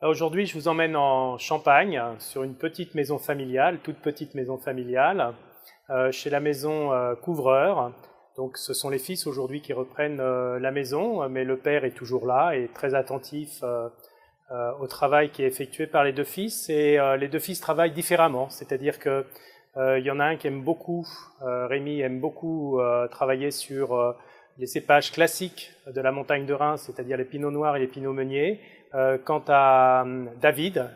Aujourd'hui, je vous emmène en Champagne, sur une petite maison familiale, toute petite maison familiale, chez la maison Couvreur. Donc, ce sont les fils aujourd'hui qui reprennent la maison, mais le père est toujours là et très attentif au travail qui est effectué par les deux fils. Et les deux fils travaillent différemment, c'est-à-dire que il y en a un qui aime beaucoup, Rémi aime beaucoup travailler sur les cépages classiques de la montagne de Reims, c'est-à-dire les pinots noirs et les pinots meuniers. Quant à David,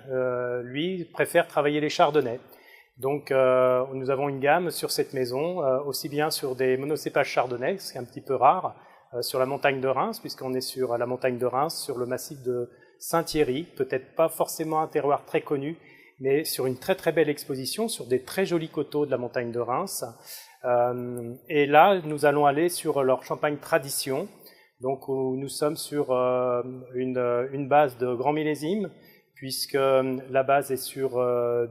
lui, préfère travailler les chardonnays. Donc, nous avons une gamme sur cette maison, aussi bien sur des monocépages chardonnays, ce qui est un petit peu rare, sur la montagne de Reims, puisqu'on est sur la montagne de Reims, sur le massif de Saint-Thierry, peut-être pas forcément un terroir très connu, mais sur une très très belle exposition, sur des très jolis coteaux de la montagne de Reims. Et là, nous allons aller sur leur champagne tradition, donc où nous sommes sur une base de grand millésime, puisque la base est sur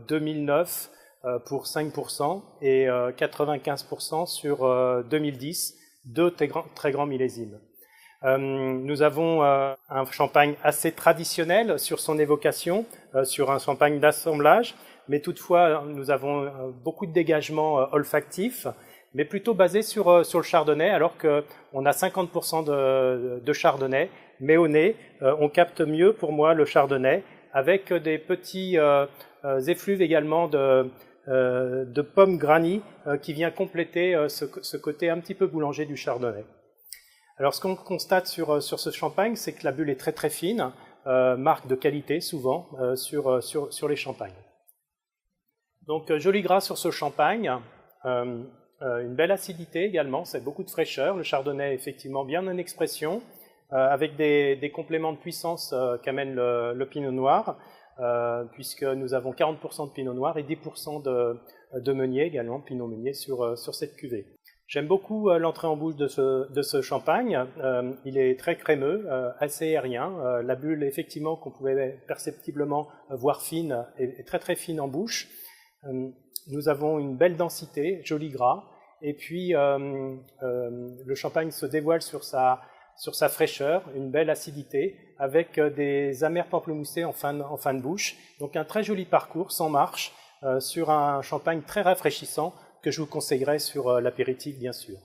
2009 pour 5% et 95% sur 2010, deux très grands millésimes. Nous avons un champagne assez traditionnel sur son évocation, sur un champagne d'assemblage, mais toutefois nous avons beaucoup de dégagements olfactifs, mais plutôt basé sur le chardonnay, alors qu'on a 50% de chardonnay, mais au nez, on capte mieux pour moi le chardonnay, avec des petits effluves également de pommes granny qui vient compléter ce côté un petit peu boulanger du chardonnay. Alors ce qu'on constate sur ce champagne, c'est que la bulle est très très fine, marque de qualité souvent sur les champagnes. Donc joli gras sur ce champagne, une belle acidité également, c'est beaucoup de fraîcheur, le chardonnay est effectivement bien en expression, avec des compléments de puissance qu'amène le pinot noir, puisque nous avons 40% de pinot noir et 10% de meunier également, pinot meunier sur cette cuvée. J'aime beaucoup l'entrée en bouche de ce champagne, il est très crémeux, assez aérien, la bulle effectivement qu'on pouvait perceptiblement voir fine est très très fine en bouche. Nous avons une belle densité, joli gras, et puis le champagne se dévoile sur sa fraîcheur, une belle acidité, avec des amers pamplemoussés en fin de bouche. Donc un très joli parcours, sans marche, sur un champagne très rafraîchissant, que je vous conseillerais sur l'apéritif bien sûr.